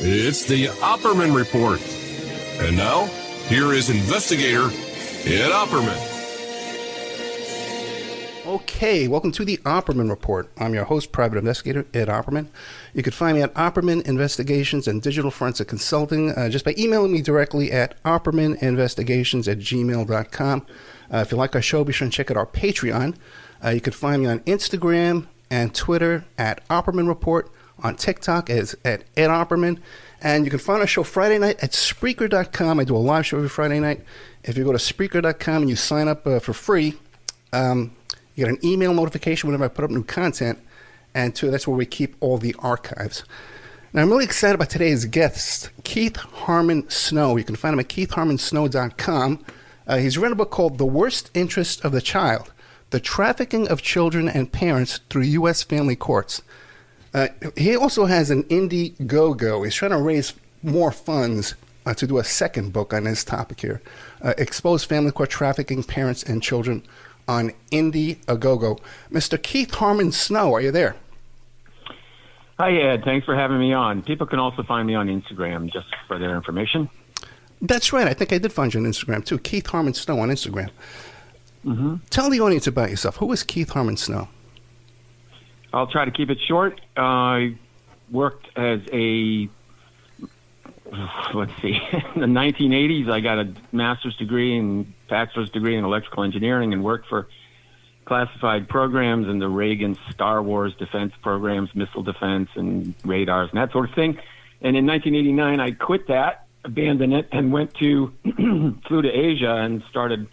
It's the Opperman Report. And now, here is investigator Ed Opperman. Okay, welcome to the Opperman Report. I'm your host, private investigator Ed Opperman. You can find me at Opperman Investigations and Digital Forensic Consulting just by emailing me directly at oppermaninvestigations@gmail.com. If you like our show, be sure and check out our Patreon. You can find me on Instagram and Twitter at Opperman Report, on TikTok as at Ed Opperman, and you can find our show Friday night at Spreaker.com. I do a live show every Friday night. If you go to Spreaker.com and you sign up for free, you get an email notification whenever I put up new content, and that's where we keep all the archives. Now, I'm really excited about today's guest, Keith Harmon Snow. You can find him at keithharmonsnow.com. He's written a book called The Worst Interest of the Child, The Trafficking of Children and Parents Through U.S. Family Courts. He also has an Indiegogo. He's trying to raise more funds to do a second book on this topic here. Expose Family Court Trafficking Parents and Children on Indiegogo. Mr. Keith Harmon Snow, are you there? Hi, Ed. Thanks for having me on. People can also find me on Instagram, just for their information. That's right. I think I did find you on Instagram, too. Keith Harmon Snow on Instagram. Mm-hmm. Tell the audience about yourself. Who is Keith Harmon Snow? I'll try to keep it short. I worked as in the 1980s, I got a master's degree and bachelor's degree in electrical engineering and worked for classified programs in the Reagan Star Wars defense programs, missile defense and radars and that sort of thing. And in 1989, I quit that, abandoned it, and flew to Asia and started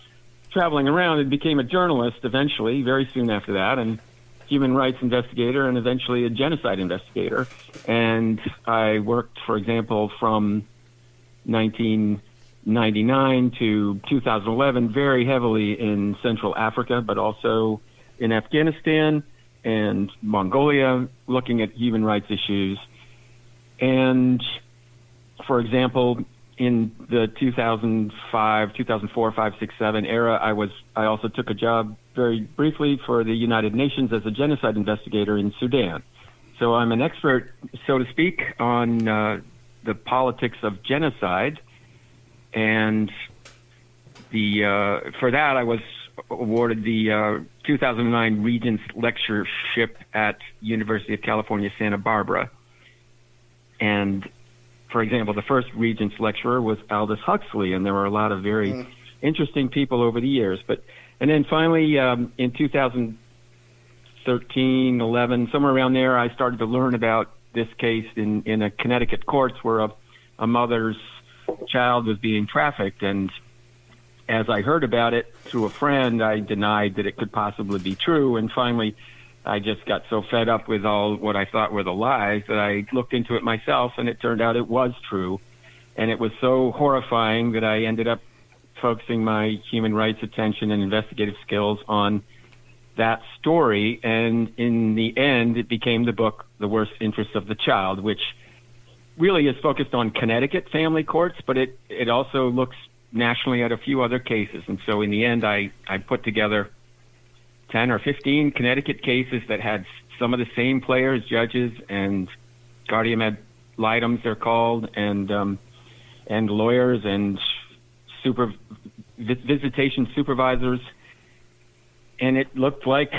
traveling around and became a journalist eventually, very soon after that, and human rights investigator and eventually a genocide investigator. And I worked, for example, from 1999 to 2011 very heavily in Central Africa, but also in Afghanistan and Mongolia, looking at human rights issues. And, for example, in the 2004, 5, 6, 7 era, I also took a job very briefly for the United Nations as a genocide investigator in Sudan. So I'm an expert, so to speak, on the politics of genocide. And for that, I was awarded the 2009 Regents Lectureship at University of California, Santa Barbara. And, for example, the first Regents lecturer was Aldous Huxley, and there were a lot of very interesting people over the years. And then finally, in 2013, 11, somewhere around there, I started to learn about this case in a Connecticut courts where a mother's child was being trafficked. And as I heard about it through a friend, I denied that it could possibly be true. And finally, I just got so fed up with all what I thought were the lies that I looked into it myself, and it turned out it was true. And it was so horrifying that I ended up focusing my human rights attention and investigative skills on that story. And in the end, it became the book, The Worst Interests of the Child, which really is focused on Connecticut family courts, but it also looks nationally at a few other cases. And so in the end, I put together 10 or 15 Connecticut cases that had some of the same players, judges, and guardian ad litem, they're called, and lawyers and visitation supervisors, and it looked like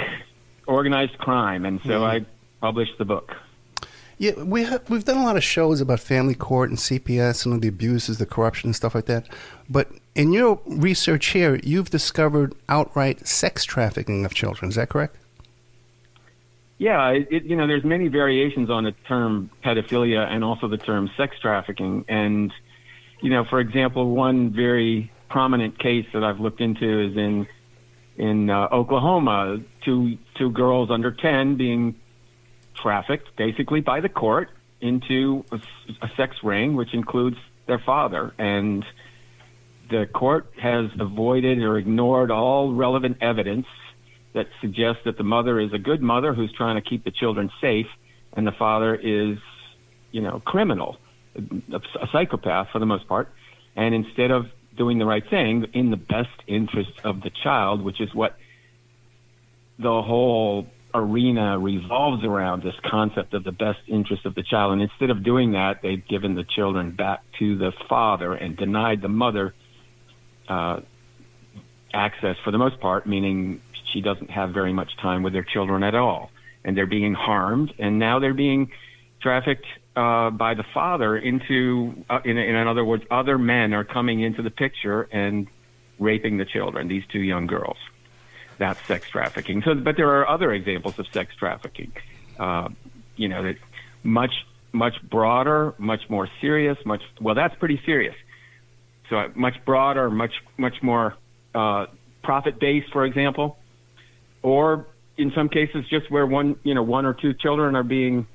organized crime, and so I published the book. Yeah, we've done a lot of shows about family court and CPS and the abuses, the corruption and stuff like that. But in your research here, you've discovered outright sex trafficking of children. Is that correct? Yeah, there's many variations on the term pedophilia and also the term sex trafficking. And, for example, one very prominent case that I've looked into is in Oklahoma, two girls under 10 being trafficked basically by the court into a sex ring, which includes their father. And the court has avoided or ignored all relevant evidence that suggests that the mother is a good mother who's trying to keep the children safe, and the father is, criminal, a psychopath for the most part. And instead of doing the right thing in the best interest of the child, which is what the whole arena revolves around this concept of the best interest of the child. And instead of doing that, they've given the children back to the father and denied the mother access for the most part, meaning she doesn't have very much time with their children at all. And they're being harmed, and now they're being trafficked by the father into, in other words, other men are coming into the picture and raping the children, these two young girls. That's sex trafficking. So, but there are other examples of sex trafficking, that much broader, much more serious, well, that's pretty serious. So much broader, much more profit-based, for example, or in some cases just where one or two children are being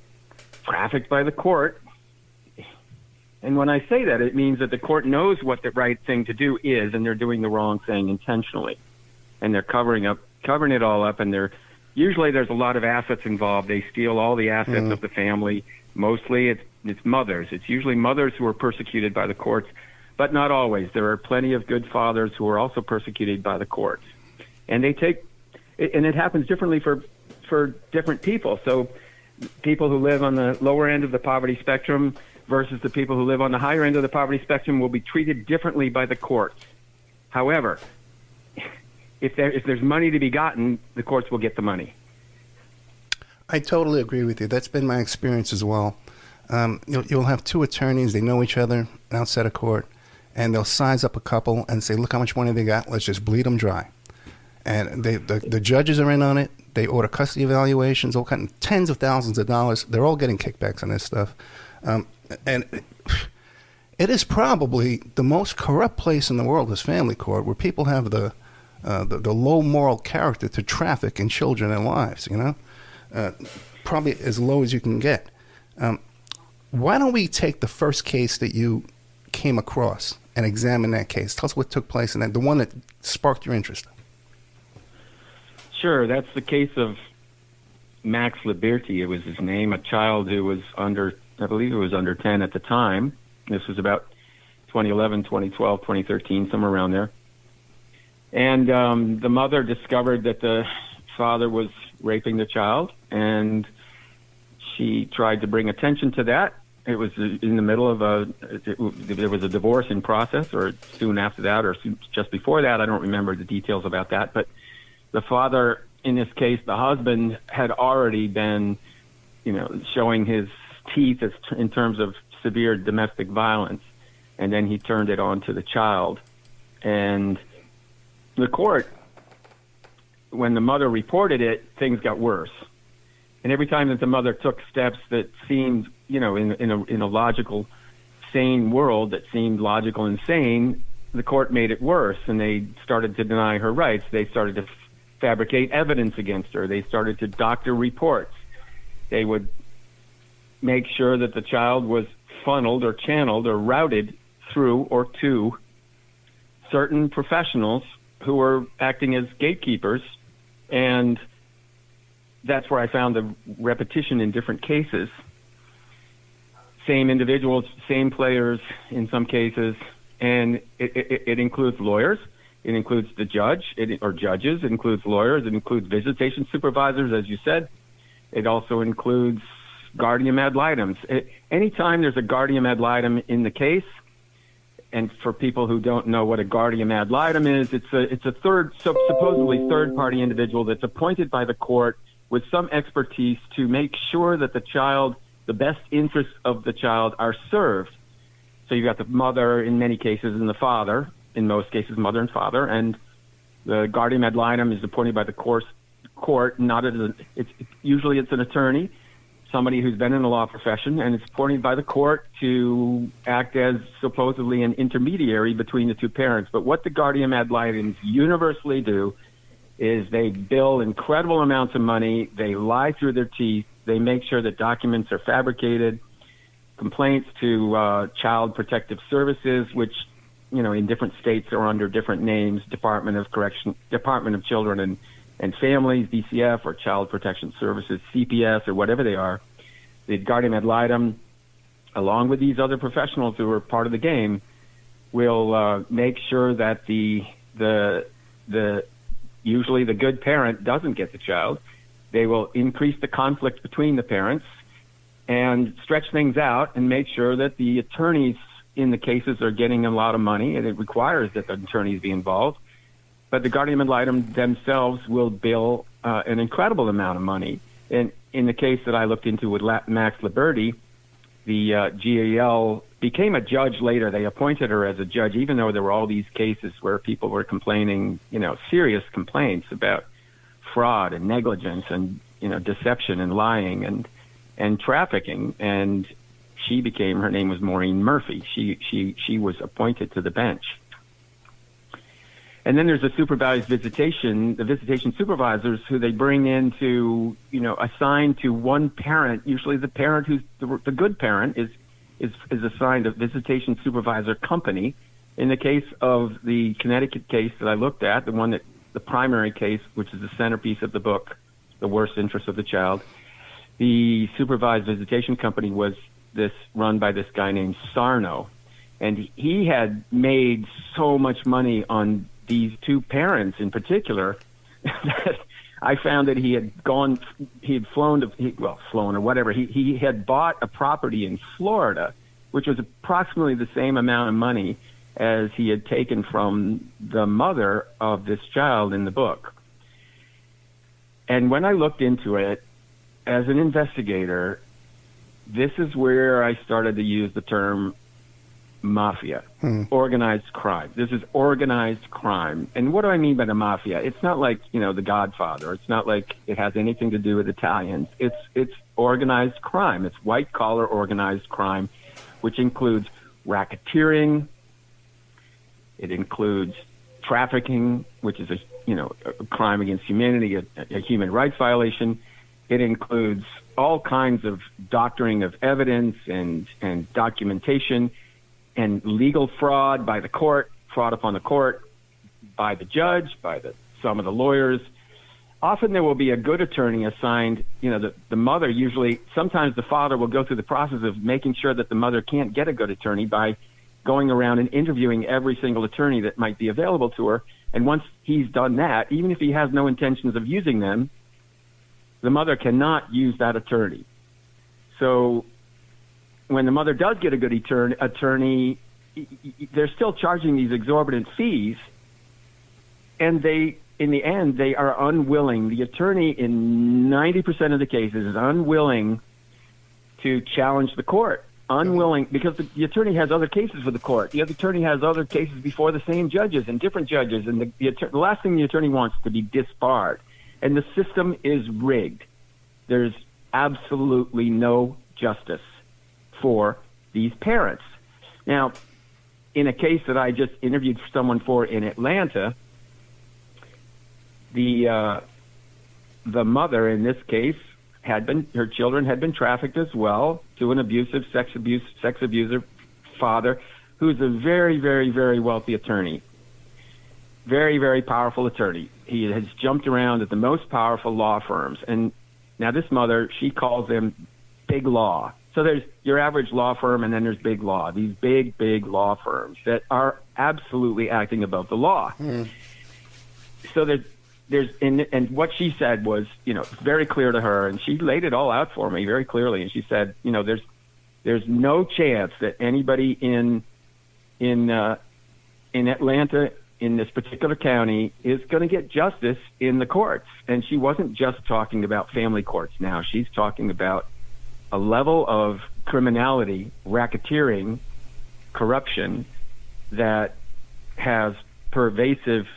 trafficked by the court. And when I say that, it means that the court knows what the right thing to do is, and they're doing the wrong thing intentionally. And they're covering it all up, and usually there's a lot of assets involved. They steal all the assets of the family. Mostly it's mothers. It's usually mothers who are persecuted by the courts, but not always. There are plenty of good fathers who are also persecuted by the courts. And it happens differently for different people. So people who live on the lower end of the poverty spectrum versus the people who live on the higher end of the poverty spectrum will be treated differently by the courts. However, if there's money to be gotten, the courts will get the money. I totally agree with you. That's been my experience as well. You'll have two attorneys, they know each other outside of court, and they'll size up a couple and say, look how much money they got, let's just bleed them dry. And the judges are in on it. They order custody evaluations, all kind of tens of thousands of dollars. They're all getting kickbacks on this stuff. And it is probably the most corrupt place in the world, is family court, where people have the low moral character to traffic in children and lives, probably as low as you can get. Why don't we take the first case that you came across and examine that case? Tell us what took place in that, the one that sparked your interest. Sure, that's the case of Max Liberty. It was his name, a child who was under 10 at the time. This was about 2011, 2012, 2013, somewhere around there. And the mother discovered that the father was raping the child, and she tried to bring attention to that. It was in the middle of there was a divorce in process, or soon after that, or just before that. I don't remember the details about that, but the father, in this case, the husband, had already been, showing his teeth in terms of severe domestic violence, and then he turned it on to the child. And the court, when the mother reported it, things got worse. And every time that the mother took steps that seemed, in a logical, sane world that seemed logical and sane, the court made it worse, and they started to deny her rights. They started to fabricate evidence against her. They started to doctor reports. They would make sure that the child was funneled or channeled or routed through or to certain professionals who were acting as gatekeepers. And that's where I found the repetition in different cases. Same individuals, same players in some cases, and it includes lawyers. It includes the judge or judges. It includes lawyers. It includes visitation supervisors, as you said. It also includes guardian ad litems. Anytime there's a guardian ad litem in the case, and for people who don't know what a guardian ad litem is, it's a supposedly third-party individual that's appointed by the court with some expertise to make sure that the best interests of the child are served. So you've got the mother in many cases and the father, in most cases mother and father, and the guardian ad litem is appointed by the court. Usually it's an attorney, somebody who's been in the law profession, and it's appointed by the court to act as supposedly an intermediary between the two parents. But what the guardian ad litems universally do is they bill incredible amounts of money, they lie through their teeth, they make sure that documents are fabricated, complaints to Child Protective Services, which in different states are under different names, Department of Children and Families, DCF, or Child Protection Services, CPS, or whatever they are. The guardian ad litem, along with these other professionals who are part of the game, will make sure that the usually the good parent doesn't get the child. They will increase the conflict between the parents and stretch things out and make sure that the attorneys in the cases are getting a lot of money, and it requires that the attorneys be involved. But the guardian ad litem themselves will bill an incredible amount of money. And in the case that I looked into with Max Liberty, the GAL became a judge later. They appointed her as a judge, even though there were all these cases where people were complaining, serious complaints about fraud and negligence and, deception and lying and trafficking. And her name was Maureen Murphy. She was appointed to the bench. And then there's the supervised visitation, the visitation supervisors who they bring in to, assign to one parent. Usually the parent who's the good parent is assigned a visitation supervisor company. In the case of the Connecticut case that I looked at, the primary case, which is the centerpiece of the book, The Worst Interest of the Child, the supervised visitation company was run by this guy named Sarno. And he had made so much money on these two parents in particular that I found that he had flown or whatever. He had bought a property in Florida, which was approximately the same amount of money as he had taken from the mother of this child in the book. And when I looked into it as an investigator, this is where I started to use the term mafia, organized crime. This is organized crime. And what do I mean by the mafia? It's not like, The Godfather. It's not like it has anything to do with Italians. It's organized crime. It's white-collar organized crime, which includes racketeering. It includes trafficking, which is a crime against humanity, a human rights violation. It includes all kinds of doctoring of evidence and documentation and legal fraud by the court, fraud upon the court, by the judge, by some of the lawyers. Often there will be a good attorney assigned, the mother usually, sometimes the father will go through the process of making sure that the mother can't get a good attorney by going around and interviewing every single attorney that might be available to her. And once he's done that, even if he has no intentions of using them, the mother cannot use that attorney. So when the mother does get a good attorney, they're still charging these exorbitant fees, and in the end, they are unwilling. The attorney in 90% of the cases is unwilling to challenge the court. Unwilling, because the attorney has other cases with the court. The other attorney has other cases before the same judges and different judges, and the last thing the attorney wants is to be disbarred. And the system is rigged. There's absolutely no justice for these parents. Now, in a case that I just interviewed someone for in Atlanta, the mother in this case her children had been trafficked as well to an abusive sex abuser father, who's a very, very, very wealthy attorney. Very, very powerful attorney. He has jumped around at the most powerful law firms. And now this mother, she calls them big law. So there's your average law firm, and then there's big law, these big, big law firms that are absolutely acting above the law. So and what she said was, very clear to her, and she laid it all out for me very clearly. And she said, there's no chance that anybody in Atlanta, in this particular county, is going to get justice in the courts. And she wasn't just talking about family courts now. She's talking about a level of criminality, racketeering, corruption that has pervasive,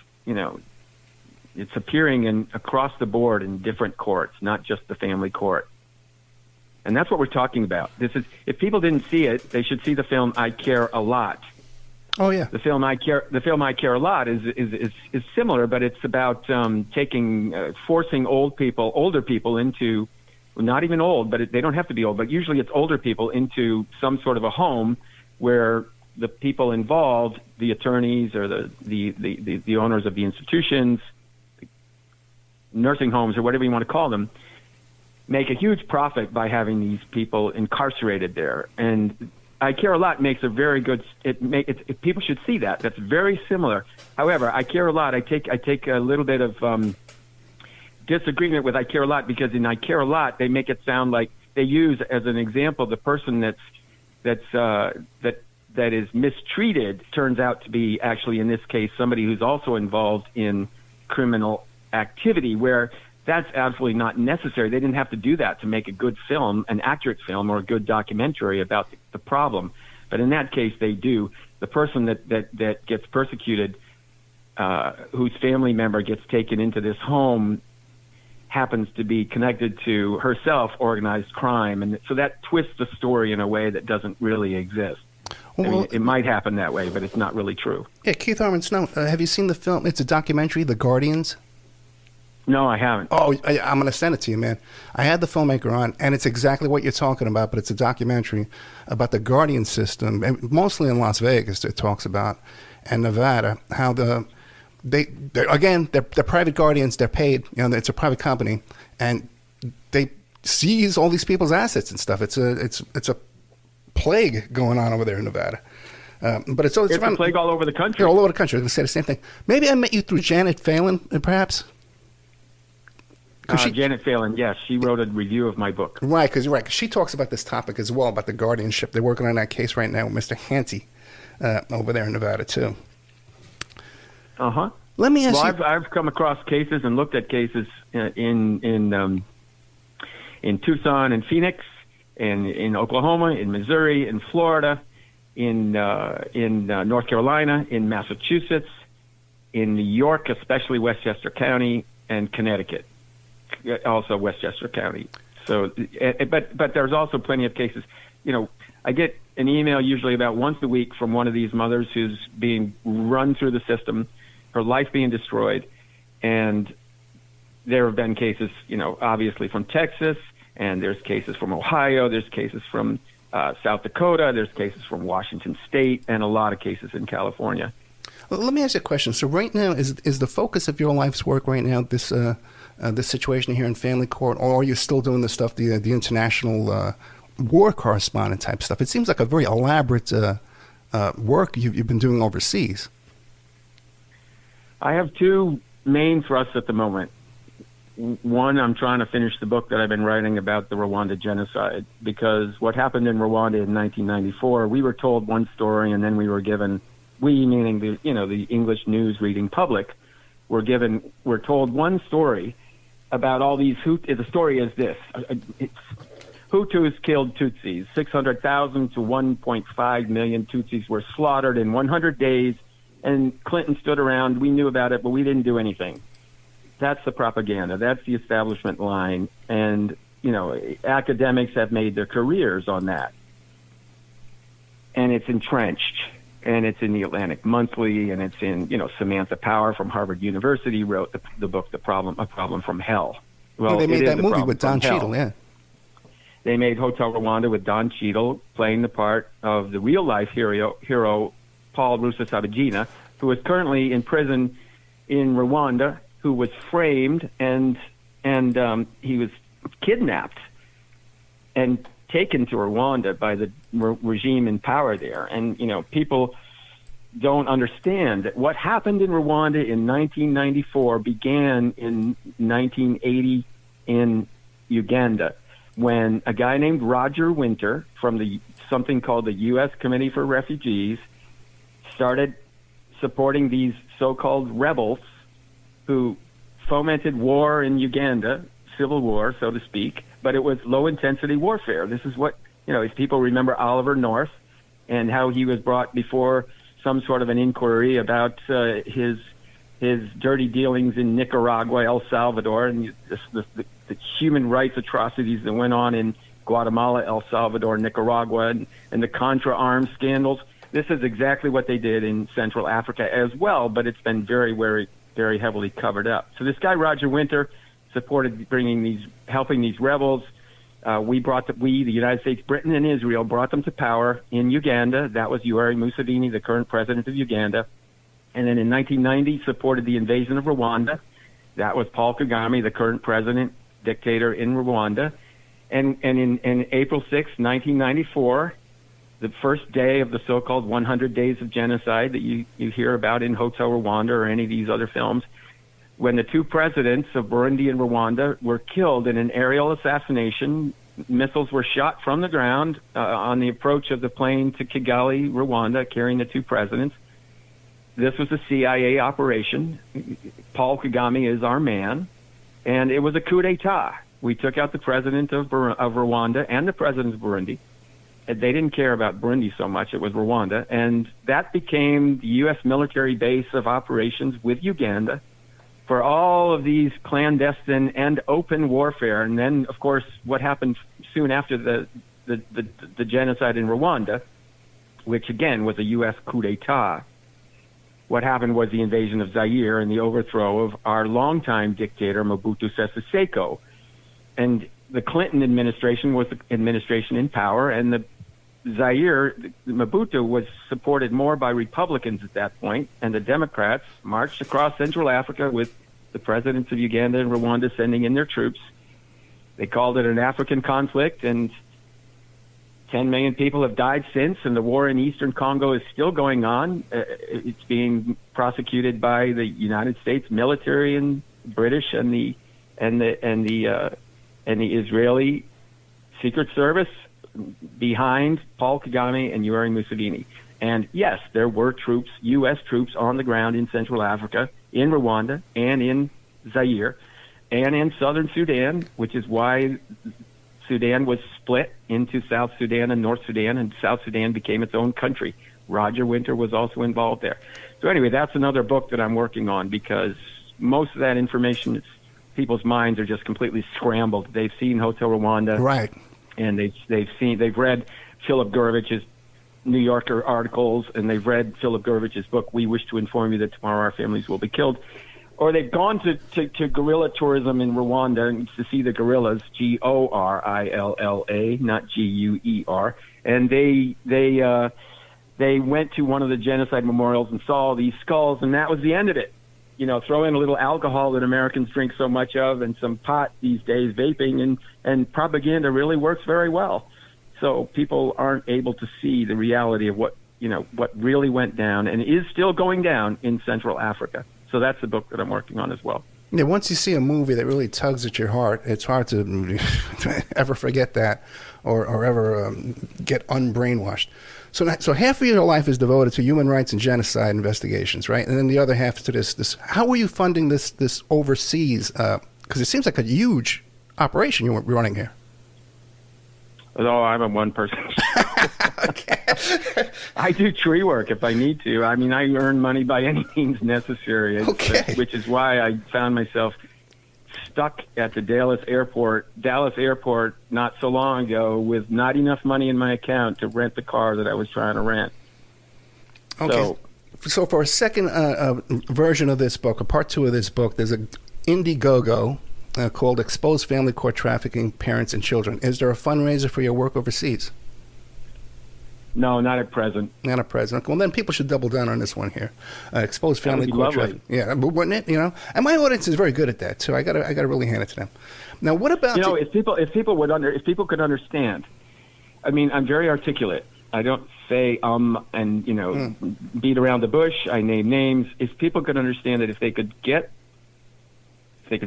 it's appearing across the board in different courts, not just the family court. And that's what we're talking about. If people didn't see it, they should see the film I Care a Lot. Oh yeah. The film I Care a Lot is similar, but it's about forcing older people into, not even old, but they don't have to be old, but usually it's older people into some sort of a home where the people involved, the attorneys or the owners of the institutions, nursing homes or whatever you want to call them, make a huge profit by having these people incarcerated there. And I Care a Lot makes a very good. People should see that. That's very similar. However, I Care a Lot. I take a little bit of disagreement with I Care a Lot, because in I Care a Lot they make it sound like they use as an example the person that is mistreated turns out to be actually, in this case, somebody who's also involved in criminal activity, where that's absolutely not necessary. They didn't have to do that to make a good film, an accurate film, or a good documentary about the problem. But in that case, they do. The person that gets persecuted, whose family member gets taken into this home, happens to be connected to herself organized crime. And so that twists the story in a way that doesn't really exist. Well, I mean, it might happen that way, but it's not really true. Yeah, Keith Harmon Snow, have you seen the film? It's a documentary, The Guardians. No, I haven't. Oh, I'm going to send it to you, man. I had the filmmaker on, and it's exactly what you're talking about, but it's a documentary about the Guardian system, and mostly in Las Vegas it talks about, and Nevada, how they're private guardians, they're paid, it's a private company, and they seize all these people's assets and stuff. It's a plague going on over there in Nevada. But it's a plague all over the country. Yeah, all over the country. I was going to say the same thing. Maybe I met you through Janet Phelan, perhaps? Janet Phelan, yes. She wrote a review of my book. Right, because she talks about this topic as well, about the guardianship. They're working on that case right now with Mr. Hanty over there in Nevada, too. Uh-huh. Let me ask you... I've come across cases and looked at cases in Tucson and Phoenix, and in Oklahoma, in Missouri, in Florida, in North Carolina, in Massachusetts, in New York, especially Westchester County, and Connecticut, also Westchester County. So, but there's also plenty of cases. I get an email usually about once a week from one of these mothers who's being run through the system, her life being destroyed, and there have been cases, obviously from Texas, and there's cases from Ohio, there's cases from South Dakota, there's cases from Washington State, and a lot of cases in California. Well, let me ask you a question. So right now, is the focus of your life's work right now this situation here in family court, or are you still doing the stuff, the international war correspondent type stuff? It seems like a very elaborate work you've been doing overseas. I have two main thrusts at the moment. One, I'm trying to finish the book that I've been writing about the Rwanda genocide, because what happened in Rwanda in 1994, we were told one story, and then we were given, we meaning the English news reading public, we're told one story about all these Hutus. The story is this: Hutus killed Tutsis. 600,000 to 1.5 million Tutsis were slaughtered in 100 days, and Clinton stood around. We knew about it, but we didn't do anything. That's the propaganda. That's the establishment line. And, academics have made their careers on that. And it's entrenched. And it's in the Atlantic Monthly, and it's in, Samantha Power from Harvard University wrote the book, A Problem from Hell. Well, they made that movie with Don Cheadle, yeah. They made Hotel Rwanda with Don Cheadle playing the part of the real-life hero Paul Rusesabagina, who is currently in prison in Rwanda, who was framed and he was kidnapped and taken to Rwanda by the regime in power there. And, people don't understand that what happened in Rwanda in 1994 began in 1980 in Uganda, when a guy named Roger Winter from something called the U.S. Committee for Refugees started supporting these so-called rebels who fomented war in Uganda, civil war, so to speak, but it was low-intensity warfare. This is what, if people remember Oliver North and how he was brought before some sort of an inquiry about his dirty dealings in Nicaragua, El Salvador, and the human rights atrocities that went on in Guatemala, El Salvador, Nicaragua, and the Contra arms scandals. This is exactly what they did in Central Africa as well, but it's been very, very, very heavily covered up. So this guy, Roger Winter, supported helping these rebels. The United States, Britain, and Israel brought them to power in Uganda. That was Yoweri Museveni, the current president of Uganda. And then in 1990, supported the invasion of Rwanda. That was Paul Kagame, the current president, dictator in Rwanda. And in April 6, 1994, the first day of the so-called 100 Days of Genocide that you hear about in Hotel Rwanda or any of these other films, when the two presidents of Burundi and Rwanda were killed in an aerial assassination. Missiles were shot from the ground on the approach of the plane to Kigali, Rwanda, carrying the two presidents. This was a CIA operation. Paul Kagame is our man, and it was a coup d'etat. We took out the president of Rwanda and the president of Burundi. And they didn't care about Burundi so much. It was Rwanda, and that became the U.S. military base of operations with Uganda for all of these clandestine and open warfare. And then, of course, what happened soon after the genocide in Rwanda, which again was a U.S. coup d'etat, what happened was the invasion of Zaire and the overthrow of our longtime dictator, Mobutu Sese Seko. And the Clinton administration was the administration in power, and the Zaire, Mobutu was supported more by Republicans at that point, and the Democrats marched across Central Africa with the presidents of Uganda and Rwanda sending in their troops. They called it an African conflict, and 10 million people have died since, and the war in eastern Congo is still going on. It's being prosecuted by the United States military and British and the Israeli Secret Service behind Paul Kagame and Yoweri Museveni. And yes, there were troops, U.S. troops on the ground in Central Africa, in Rwanda, and in Zaire, and in southern Sudan, which is why Sudan was split into South Sudan and North Sudan, and South Sudan became its own country. Roger Winter was also involved there. So anyway, that's another book that I'm working on, because most of that information, people's minds are just completely scrambled. They've seen Hotel Rwanda. Right. And they've read Philip Gurvich's New Yorker articles, and they've read Philip Gurvich's book, We Wish to Inform You That Tomorrow Our Families Will Be Killed. Or they've gone to guerrilla tourism in Rwanda to see the gorillas, Gorilla, not Guer. And they went to one of the genocide memorials and saw these skulls, and that was the end of it. You know, throw in a little alcohol that Americans drink so much of, and some pot these days, vaping, and propaganda really works very well. So people aren't able to see the reality of what really went down and is still going down in Central Africa. So that's the book that I'm working on as well. Yeah, once you see a movie that really tugs at your heart, it's hard to ever forget that or ever get unbrainwashed. So half of your life is devoted to human rights and genocide investigations, right? And then the other half to this. How are you funding this overseas? Because it seems like a huge operation you're running here. Oh, I'm a one-person show. Okay. I do tree work if I need to. I mean, I earn money by any means necessary, which is why I found myself stuck at the Dallas airport not so long ago with not enough money in my account to rent the car that I was trying to rent. Okay. So for a second version of this book, a part 2 of this book, there's an Indiegogo called Expose Family Court Trafficking, Parents and Children. Is there a fundraiser for your work overseas? No, not at present. Not at present. Well, then people should double down on this one here. Expose Family Court Trafficking. Yeah, wouldn't it? You know, and my audience is very good at that too. I got to really hand it to them. Now, what about if people could understand? I mean, I'm very articulate. I don't say and beat around the bush. I name names. If people could understand that, if they could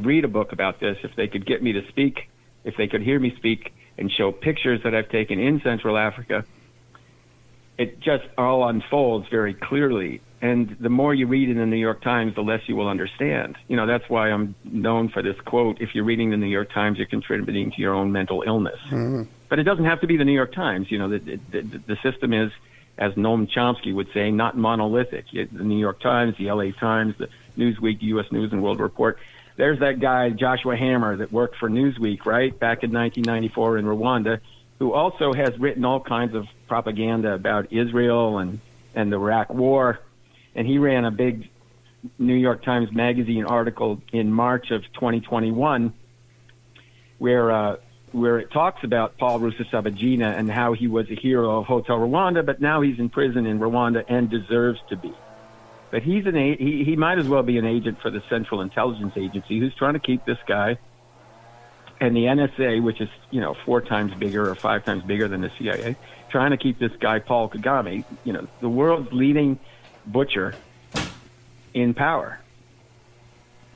read a book about this, if they could get me to speak, if they could hear me speak and show pictures that I've taken in Central Africa, it just all unfolds very clearly. And the more you read in the New York Times, the less you will understand. You know, that's why I'm known for this quote: if you're reading the New York Times, you're contributing to your own mental illness. Mm-hmm. But it doesn't have to be the New York Times. You know, the system is, as Noam Chomsky would say, not monolithic. The New York Times, the LA Times, the Newsweek, the U.S. News and World Report. There's that guy, Joshua Hammer, that worked for Newsweek, right, back in 1994 in Rwanda, who also has written all kinds of propaganda about Israel and the Iraq War. And he ran a big New York Times Magazine article in March of 2021 where it talks about Paul Rusesabagina and how he was a hero of Hotel Rwanda, but now he's in prison in Rwanda and deserves to be. But he might as well be an agent for the Central Intelligence Agency, who's trying to keep this guy, and the NSA, which is 4 times bigger or 5 times bigger than the CIA, trying to keep this guy Paul Kagame, the world's leading butcher, in power.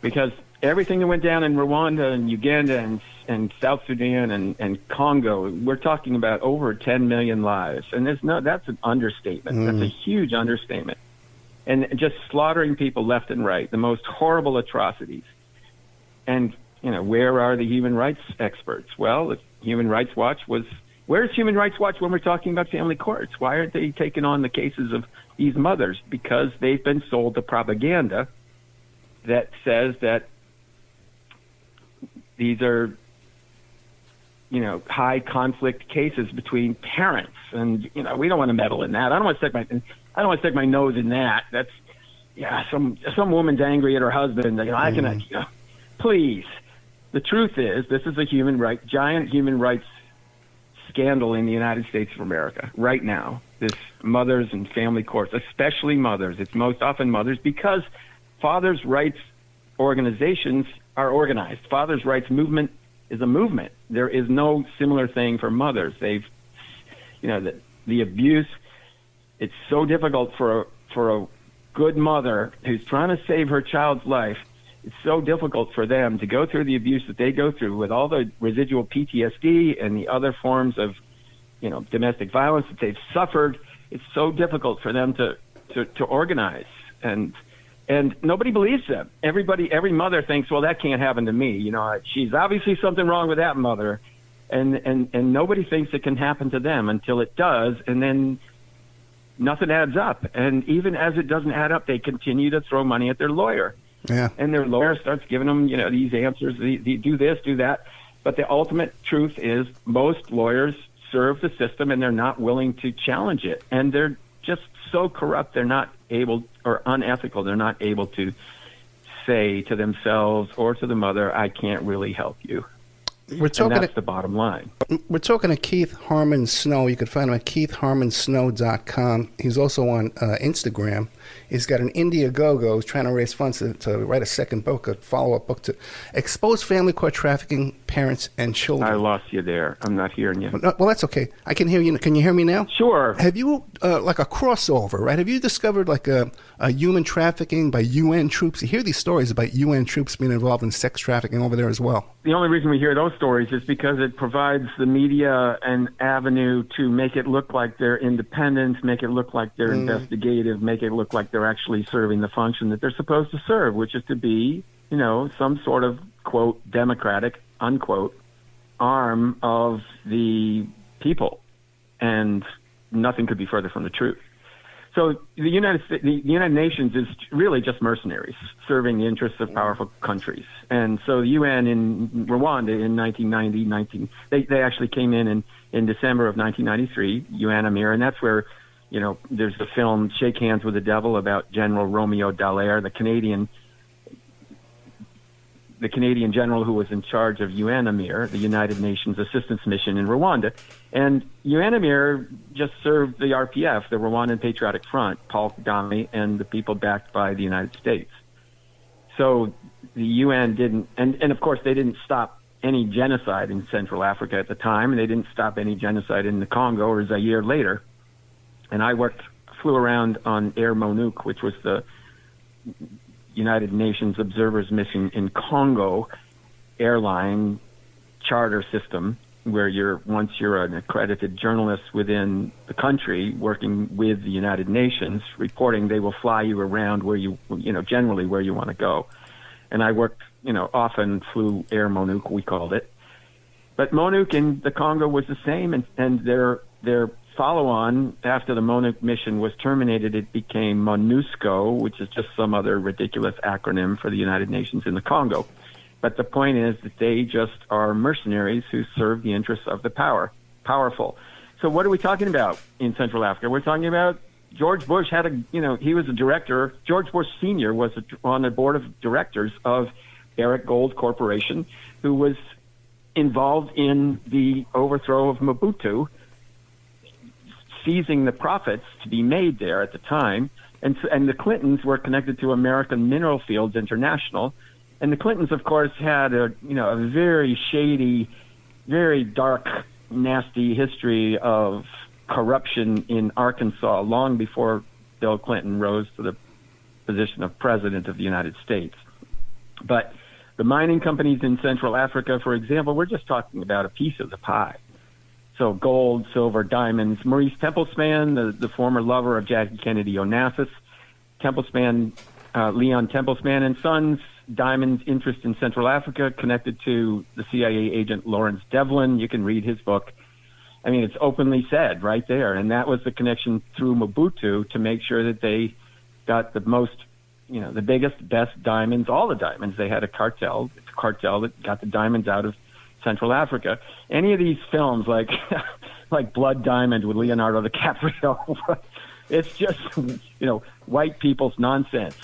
because everything that went down in Rwanda and Uganda and South Sudan and Congo, we're talking about over 10 million lives. And that's an understatement. That's a huge understatement. And just slaughtering people left and right, the most horrible atrocities. And, where are the human rights experts? Well, Human Rights Watch where's Human Rights Watch when we're talking about family courts? Why aren't they taking on the cases of these mothers? Because they've been sold the propaganda that says that these are, high conflict cases between parents, and we don't want to meddle in that. I don't want to stick my nose in that. That's some woman's angry at her husband. Please. The truth is, this is a giant human rights scandal in the United States of America right now. This mothers and family courts, especially mothers. It's most often mothers because fathers' rights organizations are organized. Fathers' rights movement is a movement. There is no similar thing for mothers. They've, the abuse. It's so difficult for a good mother who's trying to save her child's life. It's so difficult for them to go through the abuse that they go through with all the residual PTSD and the other forms of, domestic violence that they've suffered. It's so difficult for them to organize. And nobody believes them. Every mother thinks, well, that can't happen to me. She's obviously something wrong with that mother. And nobody thinks it can happen to them until it does. And then nothing adds up. And even as it doesn't add up, they continue to throw money at their lawyer. Yeah. And their lawyer starts giving them, these answers, do this, do that. But the ultimate truth is most lawyers serve the system and they're not willing to challenge it. And they're just so corrupt, they're not able, or unethical, they're not able to say to themselves or to the mother, I can't really help you. That's the bottom line. We're talking to Keith Harmon Snow. You can find him at keithharmonsnow.com. He's also on Instagram. He's got an Indiegogo. He's trying to raise funds to write a second book, a follow-up book to expose family court trafficking, parents, and children. I lost you there. I'm not hearing you. Well, that's okay. I can hear you. Can you hear me now? Sure. Have you, like a crossover, right? Have you discovered like a human trafficking by UN troops? You hear these stories about UN troops being involved in sex trafficking over there as well. The only reason we hear those stories is because it provides the media an avenue to make it look like they're independent, make it look like they're investigative, make it look like they're actually serving the function that they're supposed to serve, which is to be, some sort of, quote, democratic, unquote, arm of the people. And nothing could be further from the truth. So the United Nations is really just mercenaries serving the interests of powerful countries. And so the UN in Rwanda in 1990, they actually came in December of 1993, UNAMIR, and that's where, there's the film Shake Hands with the Devil about General Romeo Dallaire, the Canadian general who was in charge of UNAMIR, the United Nations Assistance Mission in Rwanda. And UNAMIR just served the RPF, the Rwandan Patriotic Front, Paul Kagame, and the people backed by the United States. So the UN didn't, and of course they didn't stop any genocide in Central Africa at the time, and they didn't stop any genocide in the Congo or Zaire later. And I flew around on Air Monuc, which was the United Nations Observers Mission in Congo airline charter system, where once you're an accredited journalist within the country working with the United Nations reporting, they will fly you around where generally where you want to go. And I often flew Air Monuc, we called it. But Monuc in the Congo was the same, and their follow-on, after the MONUC mission was terminated, it became MONUSCO, which is just some other ridiculous acronym for the United Nations in the Congo. But the point is that they just are mercenaries who serve the interests of the powerful. So what are we talking about in Central Africa? We're talking about George Bush he was a director. George Bush Sr. was on the board of directors of Barrick Gold Corporation, who was involved in the overthrow of Mobutu, seizing the profits to be made there at the time. And the Clintons were connected to American Mineral Fields International. And the Clintons, of course, had a very shady, very dark, nasty history of corruption in Arkansas long before Bill Clinton rose to the position of President of the United States. But the mining companies in Central Africa, for example, we're just talking about a piece of the pie. So gold, silver, diamonds. Maurice Templesman, the former lover of Jackie Kennedy Onassis, Leon Templesman and Sons, diamonds interest in Central Africa, connected to the CIA agent Lawrence Devlin. You can read his book. I mean, it's openly said right there. And that was the connection through Mobutu to make sure that they got the most, the biggest, best diamonds, all the diamonds. They had a cartel that got the diamonds out of Central Africa. Any of these films like Blood Diamond with Leonardo DiCaprio, it's just, white people's nonsense.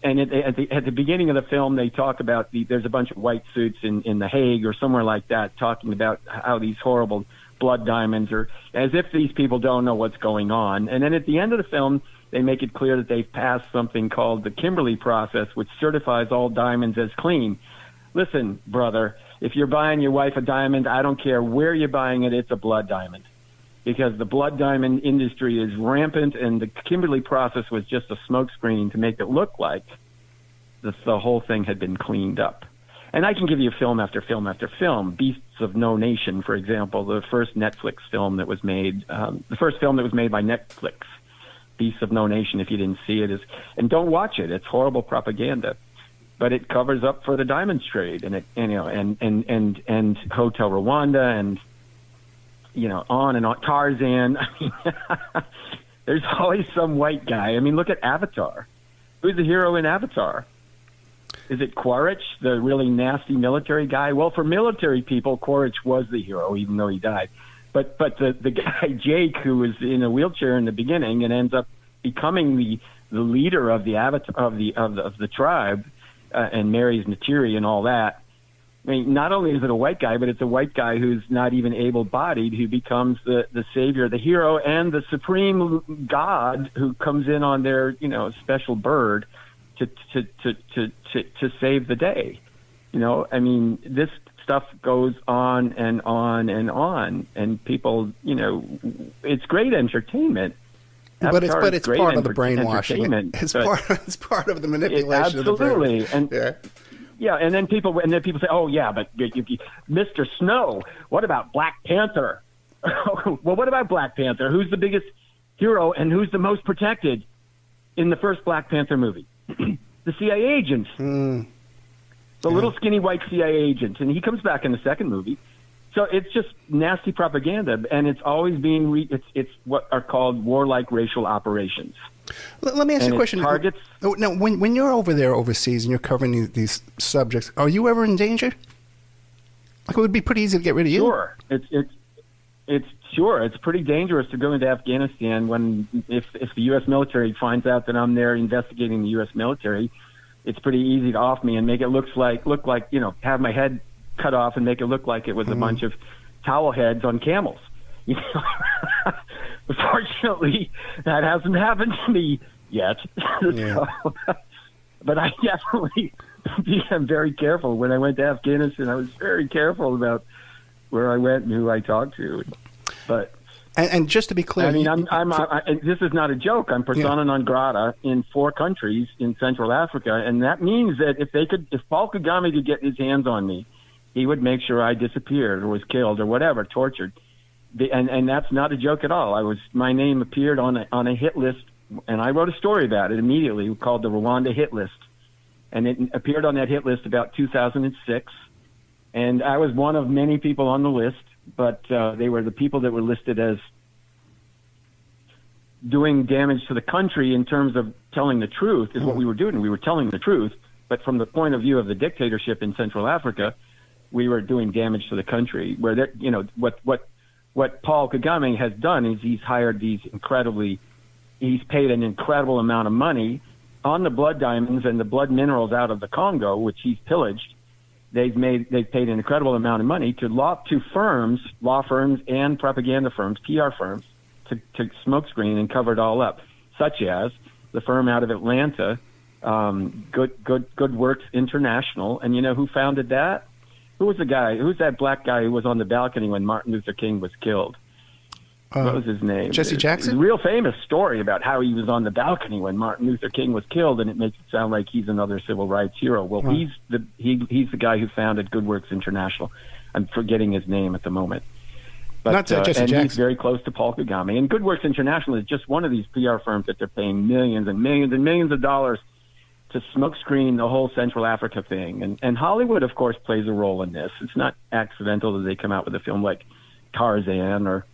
And at the beginning of the film, they talk about there's a bunch of white suits in The Hague or somewhere like that talking about how these horrible blood diamonds are, as if these people don't know what's going on. And then at the end of the film, they make it clear that they've passed something called the Kimberley process, which certifies all diamonds as clean. Listen, brother, if you're buying your wife a diamond, I don't care where you're buying it, it's a blood diamond. Because the blood diamond industry is rampant, and the Kimberley process was just a smokescreen to make it look like the whole thing had been cleaned up. And I can give you film after film after film. Beasts of No Nation, for example, the first Netflix film that was made, the first film that was made by Netflix, Beasts of No Nation, if you didn't see it, and don't watch it. It's horrible propaganda. But it covers up for the diamonds trade and Hotel Rwanda and on and on. Tarzan. I mean, there's always some white guy. I mean, look at Avatar. Who's the hero in Avatar? Is it Quaritch, the really nasty military guy? Well, for military people, Quaritch was the hero, even though he died. But the guy Jake, who was in a wheelchair in the beginning and ends up becoming the leader of the of the tribe and marries Natiri and all that. I mean, not only is it a white guy, but it's a white guy who's not even able-bodied who becomes the savior, the hero, and the supreme god who comes in on their special bird to save the day. I mean, this stuff goes on and on and on, and people, it's great entertainment. But it's part of the brainwashing. It's part of the manipulation. Absolutely, of the brain. Yeah, and then people say, "Oh, yeah, but Mr. Snow, what about Black Panther?" Well, what about Black Panther? Who's the biggest hero and who's the most protected in the first Black Panther movie? The CIA agent, the little skinny white CIA agent, and he comes back in the second movie. So it's just nasty propaganda, and it's always being it's what are called warlike racial operations. Let me ask you a question. Targets. Now, when you're over there overseas and you're covering these subjects, are you ever in danger? Like, it would be pretty easy to get rid of you. Sure, it's pretty dangerous to go into Afghanistan if the U.S. military finds out that I'm there investigating the U.S. military. It's pretty easy to off me and make it look like have my head cut off and make it look like it was a bunch of towel heads on camels. Fortunately, that hasn't happened to me yet. Yeah. But I definitely am very careful. When I went to Afghanistan, I was very careful about where I went and who I talked to. But and just to be clear, I mean, this is not a joke. I'm persona non grata in 4 countries in Central Africa, and that means that if Paul Kagame could get his hands on me, he would make sure I disappeared or was killed or whatever, tortured. And that's not a joke at all. My name appeared on a hit list, and I wrote a story about it immediately called the Rwanda Hit List. And it appeared on that hit list about 2006. And I was one of many people on the list, but they were the people that were listed as doing damage to the country in terms of telling the truth is what we were doing. We were telling the truth, but from the point of view of the dictatorship in Central Africa, we were doing damage to the country. Where what Paul Kagame has done is he's paid an incredible amount of money on the blood diamonds and the blood minerals out of the Congo, which he's pillaged. They've paid an incredible amount of money to law firms and propaganda firms, PR firms, to smokescreen and cover it all up, such as the firm out of Atlanta, Good Works International. And you know who founded that? Who's that black guy who was on the balcony when Martin Luther King was killed? what was his name? Jesse Jackson? It's a real famous story about how he was on the balcony when Martin Luther King was killed, and it makes it sound like he's another civil rights hero. Well, he's the guy who founded Good Works International. I'm forgetting his name at the moment. But, not Jesse Jackson. He's very close to Paul Kagame. And Good Works International is just one of these PR firms that they're paying millions and millions and millions of dollars to smokescreen the whole Central Africa thing. And Hollywood, of course, plays a role in this. It's not accidental that they come out with a film like Tarzan or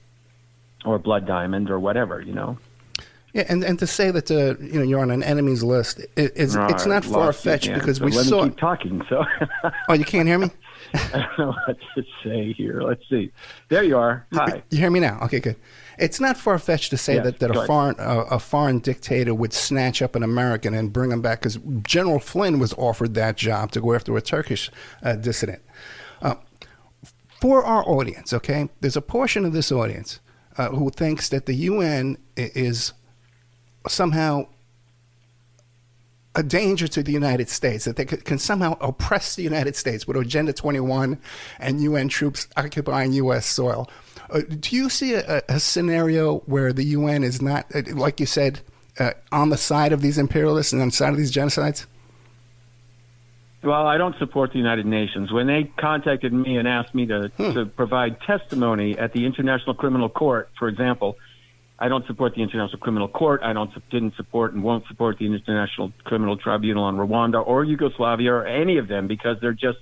Blood Diamond or whatever, you know. Yeah, and to say that you're on an enemies list, it's not far-fetched because we let saw. me keep talking. So. Oh, you can't hear me? I don't know what to say here. Let's see. There you are. Hi. You hear me now? Okay, good. It's not far-fetched to say that a foreign dictator would snatch up an American and bring him back, because General Flynn was offered that job to go after a Turkish dissident. For our audience, okay, there's a portion of this audience who thinks that the UN is somehow a danger to the United States, that they can somehow oppress the United States with Agenda 21 and UN troops occupying U.S. soil. Do you see a scenario where the UN is not, like you said, on the side of these imperialists and on the side of these genocides? Well, I don't support the United Nations. When they contacted me and asked me to provide testimony at the International Criminal Court, for example, I don't support the International Criminal Court. I didn't support and won't support the International Criminal Tribunal on Rwanda or Yugoslavia or any of them, because they're just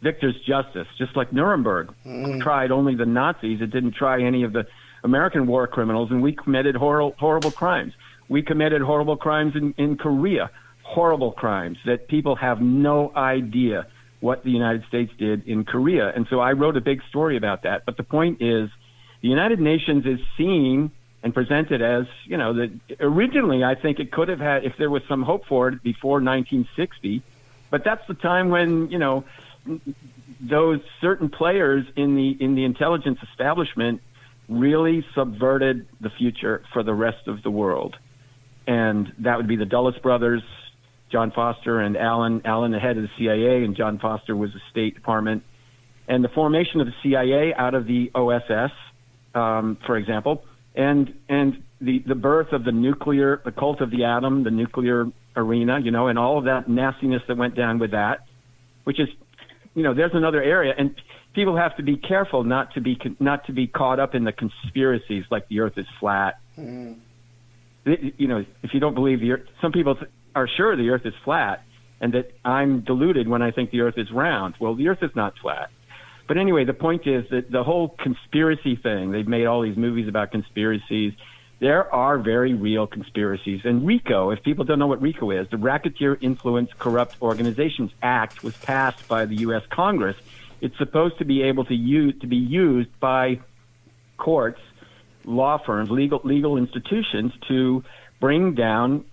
victor's justice, just like Nuremberg tried only the Nazis. It didn't try any of the American war criminals, and we committed horrible crimes. We committed horrible crimes in Korea, horrible crimes that people have no idea what the United States did in Korea. And so I wrote a big story about that. But the point is, the United Nations is seen and presented as, that originally I think it could have had, if there was some hope for it, before 1960. But that's the time when, those certain players in the intelligence establishment really subverted the future for the rest of the world. And that would be the Dulles brothers, John Foster and Allen, the head of the CIA, and John Foster was the State Department. And the formation of the CIA out of the OSS, for example, and the birth of the cult of the atom, the nuclear arena, and all of that nastiness that went down with that, which is, there's another area. And people have to be careful not to be caught up in the conspiracies like the Earth is flat. Mm. If you don't believe the Earth, some people are sure the Earth is flat, and that I'm deluded when I think the Earth is round. Well, the Earth is not flat. But anyway, the point is that the whole conspiracy thing, they've made all these movies about conspiracies. There are very real conspiracies. And RICO, if people don't know what RICO is, the Racketeer Influence Corrupt Organizations Act was passed by the U.S. Congress. It's supposed to be able to be used by courts, law firms, legal institutions to bring down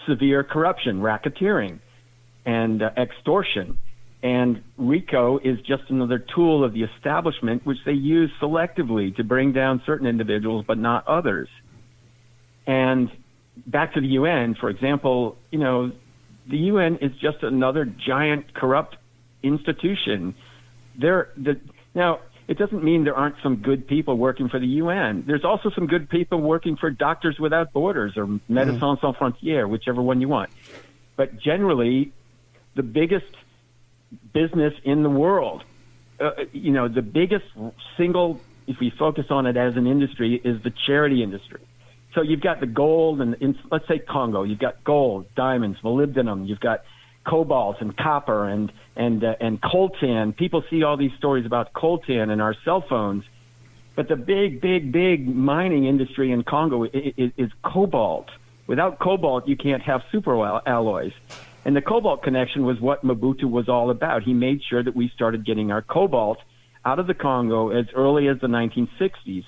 severe corruption, racketeering, and extortion. And RICO is just another tool of the establishment, which they use selectively to bring down certain individuals, but not others. And back to the UN, for example, the UN is just another giant corrupt institution. Now, it doesn't mean there aren't some good people working for the UN. There's also some good people working for Doctors Without Borders or Médecins Sans Frontières, whichever one you want. But generally, the biggest business in the world, the biggest single, if we focus on it as an industry, is the charity industry. So you've got the gold, and let's say Congo, you've got gold, diamonds, molybdenum, you've got cobalt and copper and coltan. People see all these stories about coltan in our cell phones, but the big mining industry in Congo is cobalt. Without cobalt, you can't have super alloys. And the cobalt connection was what Mobutu was all about. He made sure that we started getting our cobalt out of the Congo as early as the 1960s.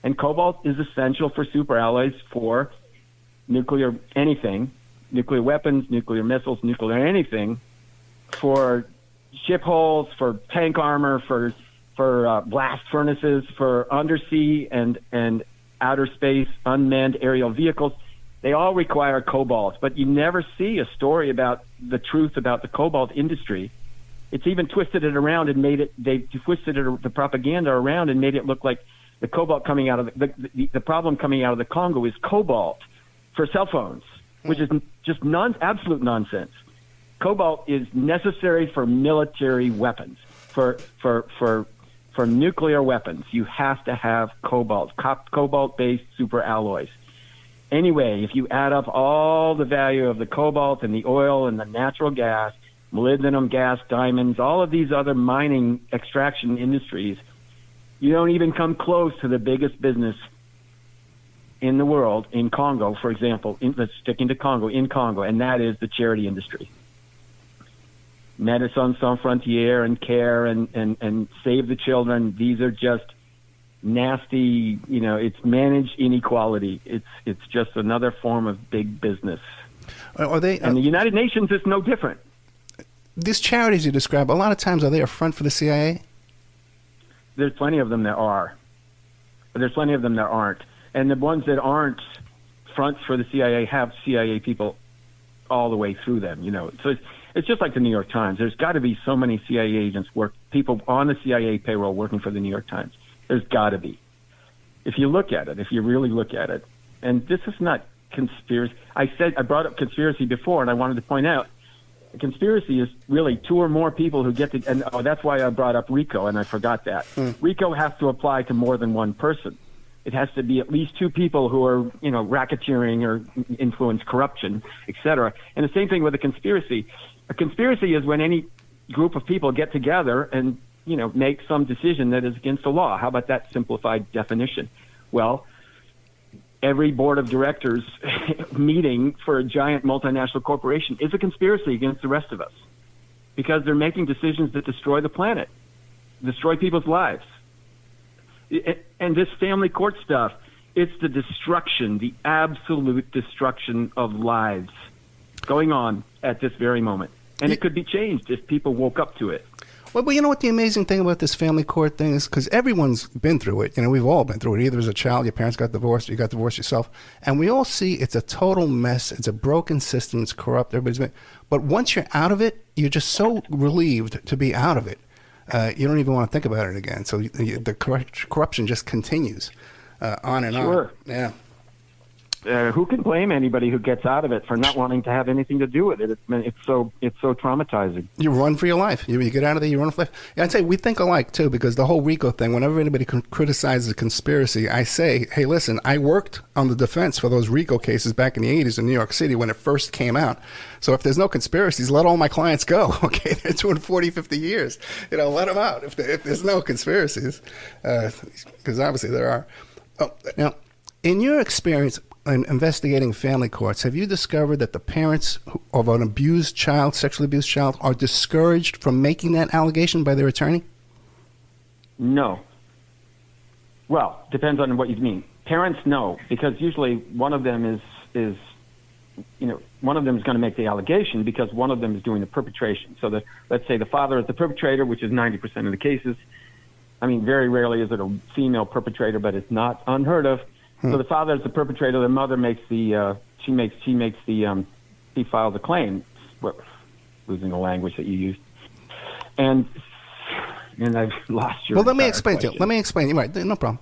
And cobalt is essential for superalloys for nuclear anything, nuclear weapons, nuclear missiles, nuclear anything, for ship hulls, for tank armor, for blast furnaces, for undersea and outer space unmanned aerial vehicles. They all require cobalt, but you never see a story about the truth about the cobalt industry. It's even twisted it around and the propaganda around and made it look like The cobalt coming out of the problem coming out of the Congo is cobalt for cell phones, which is just absolute nonsense. Cobalt is necessary for military weapons, for nuclear weapons. You have to have cobalt-based superalloys. Anyway, if you add up all the value of the cobalt and the oil and the natural gas, molybdenum gas, diamonds, all of these other mining extraction industries, you don't even come close to the biggest business in the world, in Congo, for example. Let's stick into Congo, and that is the charity industry. Médecins Sans Frontières and CARE and Save the Children, these are just nasty, it's managed inequality. It's just another form of big business. Are they? And the United Nations is no different. These charities you describe, a lot of times, are they a front for the CIA? There's plenty of them that are. But there's plenty of them that aren't. And the ones that aren't fronts for the CIA have CIA people all the way through them, So it's just like the New York Times. There's got to be so many CIA agents, people on the CIA payroll working for the New York Times. There's got to be. If you really look at it. And this is not conspiracy. I brought up conspiracy before, and I wanted to point out, a conspiracy is really two or more people who get to, and that's why I brought up RICO, and I forgot that. RICO has to apply to more than one person. It has to be at least two people who are, racketeering or influence corruption, et cetera. And the same thing with a conspiracy. A conspiracy is when any group of people get together and, make some decision that is against the law. How about that simplified definition? Well, every board of directors meeting for a giant multinational corporation is a conspiracy against the rest of us because they're making decisions that destroy the planet, destroy people's lives. And this family court stuff, it's the destruction, the absolute destruction of lives going on at this very moment. And it could be changed if people woke up to it. Well, but you know what the amazing thing about this family court thing is? Because everyone's been through it. We've all been through it. Either as a child, your parents got divorced, or you got divorced yourself. And we all see it's a total mess. It's a broken system. It's corrupt. But once you're out of it, you're just so relieved to be out of it. You don't even want to think about it again. So the corruption just continues on and on. Sure. Yeah. Who can blame anybody who gets out of it for not wanting to have anything to do with it? It's so traumatizing. You run for your life. You get out of there, you run for life. Yeah, I'd say we think alike, too, because the whole RICO thing, whenever anybody criticizes a conspiracy, I say, hey, listen, I worked on the defense for those RICO cases back in the 80s in New York City when it first came out. So if there's no conspiracies, let all my clients go, okay? They're doing 40, 50 years. Let them out if there's no conspiracies, because obviously there are. Oh, now, in your experience in investigating family courts, have you discovered that the parents of an abused child, sexually abused child, are discouraged from making that allegation by their attorney? No. Well, depends on what you mean. Parents, no, because usually one of them is one of them is going to make the allegation because one of them is doing the perpetration. So let's say the father is the perpetrator, which is 90% of the cases. I mean, very rarely is it a female perpetrator, but it's not unheard of. So the father is the perpetrator. The mother makes she files a claim. Losing the language that you used, and I've lost your. Well, let me explain to you. Let me explain. Right, no problem.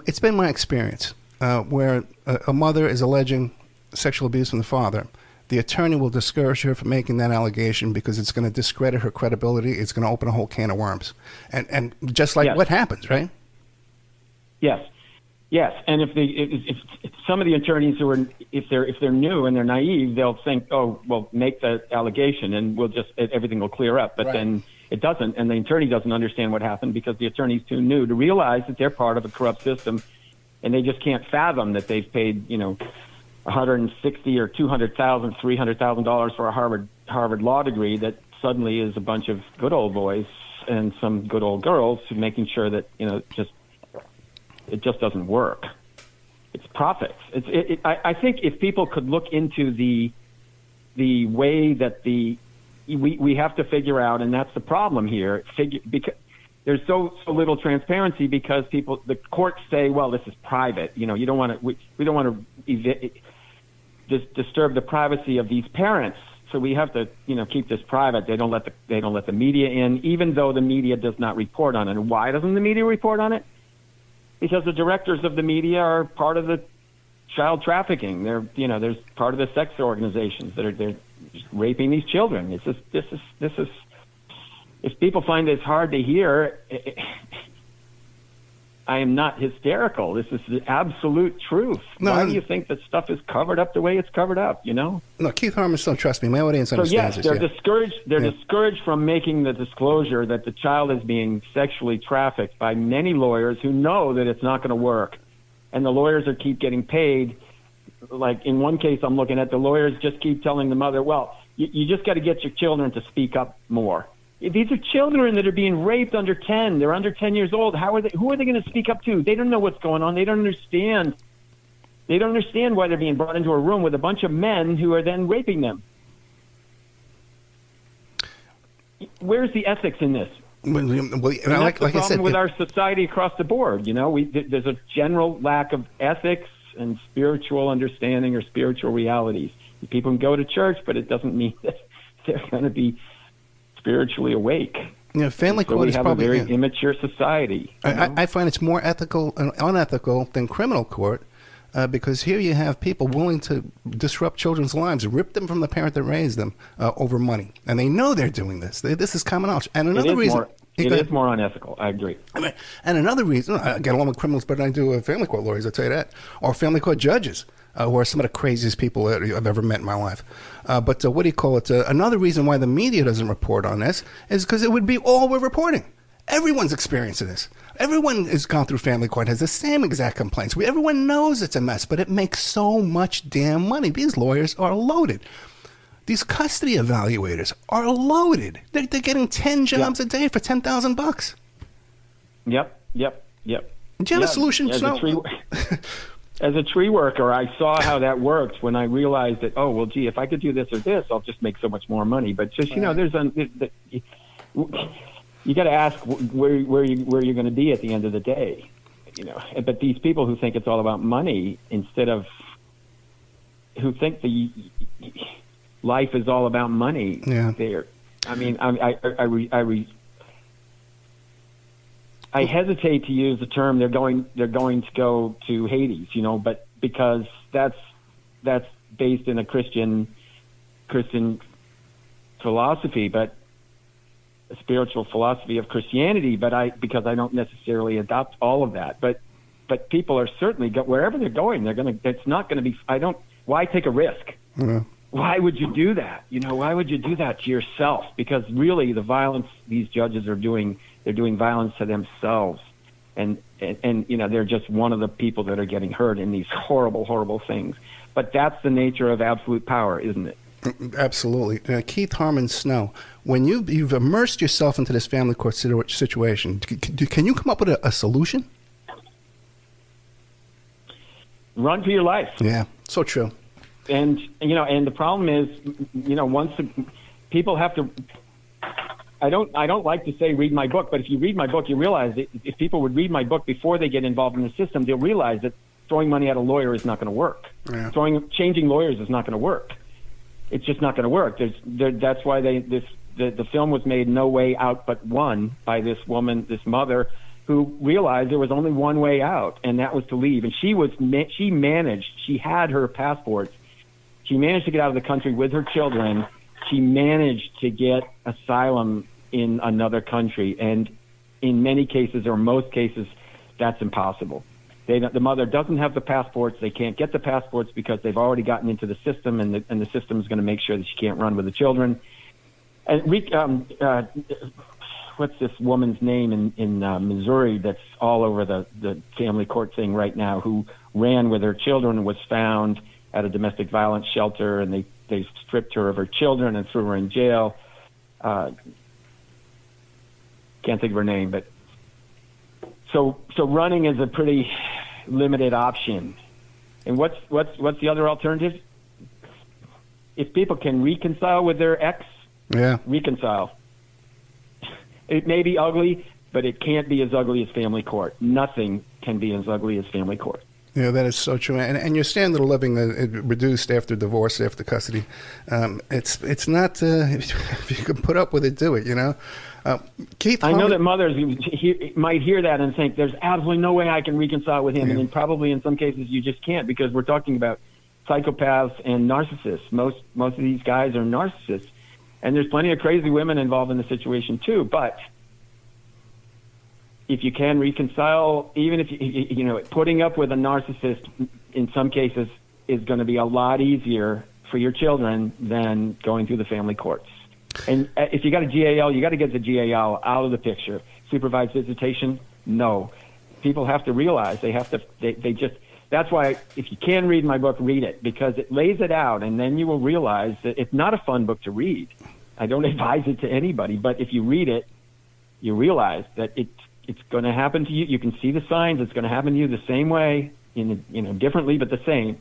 It's been my experience where a mother is alleging sexual abuse from the father. The attorney will discourage her from making that allegation because it's going to discredit her credibility. It's going to open a whole can of worms, and just like what happens, right? Yes. Yes, and if some of the attorneys if they're new and they're naive, they'll think, oh, well, make the allegation and everything will clear up. But then it doesn't, and the attorney doesn't understand what happened because the attorney's too new to realize that they're part of a corrupt system, and they just can't fathom that they've paid $160,000 or $200,000, $300,000 for a Harvard law degree that suddenly is a bunch of good old boys and some good old girls making sure that it just doesn't work. It's profits. I think if people could look into the way that we have to figure out, and that's the problem here. Because there's so little transparency because the courts say, well, this is private. You don't want to. We don't want to disturb the privacy of these parents. So we have to, keep this private. They don't let the media in, even though the media does not report on it. And why doesn't the media report on it? because the directors of the media are part of the child trafficking. There's part of the sex organizations that are raping these children. This is. If people find this hard to hear, I am not hysterical. This is the absolute truth. Why do you think that stuff is covered up the way it's covered up? No, Keith Harmon Snow, trust me, my audience understands this. So yes, they're discouraged. They're discouraged from making the disclosure that the child is being sexually trafficked by many lawyers who know that it's not going to work, and the lawyers keep getting paid. Like in one case, I'm looking at, the lawyers just keep telling the mother, "Well, you just got to get your children to speak up more." These are children that are being raped under 10. They're under 10 years old. Who are they going to speak up to? They don't know what's going on. They don't understand. They don't understand why they're being brought into a room with a bunch of men who are then raping them. Where's the ethics in this? Well, that's the problem with our society across the board. There's a general lack of ethics and spiritual understanding or spiritual realities. People can go to church, but it doesn't mean that they're going to be spiritually awake. Family court is probably a very immature society. I find it's more ethical and unethical than criminal court, because here you have people willing to disrupt children's lives, rip them from the parent that raised them over money, and they know they're doing this. This is common knowledge. And another reason. It is more unethical. I agree. And another reason, I get along with criminals better than I do family court lawyers, I'll tell you that, or family court judges, who are some of the craziest people that I've ever met in my life. But what do you call it? Another reason why the media doesn't report on this is because it would be all we're reporting. Everyone's experiencing this. Everyone has gone through family court, has the same exact complaints. Everyone knows it's a mess, but it makes so much damn money. These lawyers are loaded. These custody evaluators are loaded. They're getting 10 jobs a day for $10,000. Yep. Do you have a solution, Snow? As a tree worker, I saw how that worked when I realized that, gee, if I could do this or this, I'll just make so much more money. But just, you got to ask where you're going to be at the end of the day. But these people who think it's all about money instead of who think the life is all about money. Yeah. I hesitate to use the term they're going to go to Hades, but because that's based in a Christian philosophy, but a spiritual philosophy of Christianity, because I don't necessarily adopt all of that, but people are certainly wherever they're going, it's not going to be. Why take a risk? Yeah. Why would you do that? Why would you do that to yourself? Because really the violence these judges are doing, they're doing violence to themselves. And they're just one of the people that are getting hurt in these horrible, horrible things. But that's the nature of absolute power, isn't it? Absolutely. Keith Harmon Snow, when you've immersed yourself into this family court situation, can you come up with a solution? Run for your life. Yeah, so true. And the problem is, once people have to. I don't like to say read my book, but if you read my book, you realize that if people would read my book before they get involved in the system, they'll realize that throwing money at a lawyer is not going to work. Yeah. Changing lawyers is not going to work. It's just not going to work. That's why the film was made No Way Out But One by this woman, this mother, who realized there was only one way out, and that was to leave. And she had her passports. She managed to get out of the country with her children. She managed to get asylum in another country. And in many cases, or most cases, that's impossible. The mother doesn't have the passports. They can't get the passports because they've already gotten into the system, and the system is going to make sure that she can't run with the children. And what's this woman's name in Missouri that's all over the family court thing right now, who ran with her children and was found at a domestic violence shelter, and they stripped her of her children and threw her in jail. Can't think of her name, but so running is a pretty limited option. And what's the other alternative? If people can reconcile with their ex, reconcile. It may be ugly, but it can't be as ugly as family court. Nothing can be as ugly as family court. Yeah, that is so true. And your standard of living reduced after divorce, after custody. It's not, if you can put up with it, do it, you know. Keith, I know that mothers might hear that and think, there's absolutely no way I can reconcile with him. Yeah. And then probably in some cases you just can't, because we're talking about psychopaths and narcissists. Most of these guys are narcissists. And there's plenty of crazy women involved in the situation too. But if you can reconcile, even if you know, putting up with a narcissist in some cases is going to be a lot easier for your children than going through the family courts. And if you got a GAL, you got to get the GAL out of the picture. Supervised visitation, no. People have to realize they just. That's why if you can read my book, read it, because it lays it out, and then you will realize that it's not a fun book to read. I don't advise it to anybody, but if you read it, you realize that it's going to happen to you. You can see the signs. It's going to happen to you the same way, differently, but the same.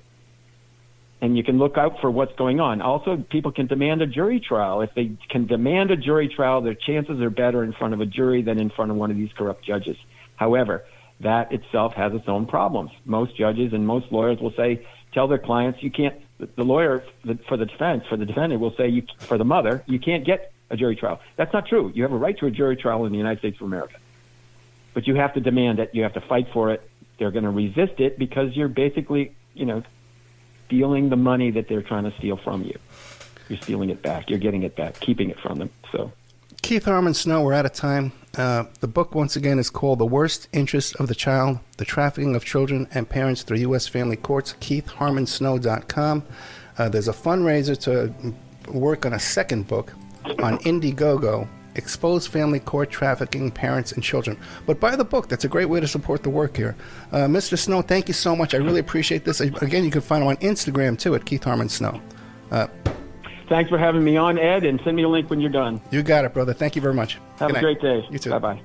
And you can look out for what's going on. Also, people can demand a jury trial. If they can demand a jury trial, their chances are better in front of a jury than in front of one of these corrupt judges. However, that itself has its own problems. Most judges and most lawyers will say, tell their clients, you can't, the lawyer for the defendant will say, for the mother, you can't get a jury trial. That's not true. You have a right to a jury trial in the United States of America. But you have to demand it. You have to fight for it. They're going to resist it because you're basically, stealing the money that they're trying to steal from you. You're stealing it back. You're getting it back, keeping it from them. So, Keith Harmon Snow, we're out of time. The book, once again, is called The Worst Interests of the Child, The Trafficking of Children and Parents Through U.S. Family Courts, KeithHarmonSnow.com. There's a fundraiser to work on a second book on Indiegogo, Expose Family Court Trafficking, Parents and Children. But buy the book. That's a great way to support the work here. Mr. Snow, thank you so much. I really appreciate this. Again, you can find him on Instagram, too, at Keith Harmon Snow. Thanks for having me on, Ed, and send me a link when you're done. You got it, brother. Thank you very much. Have a great day. You too. Bye-bye.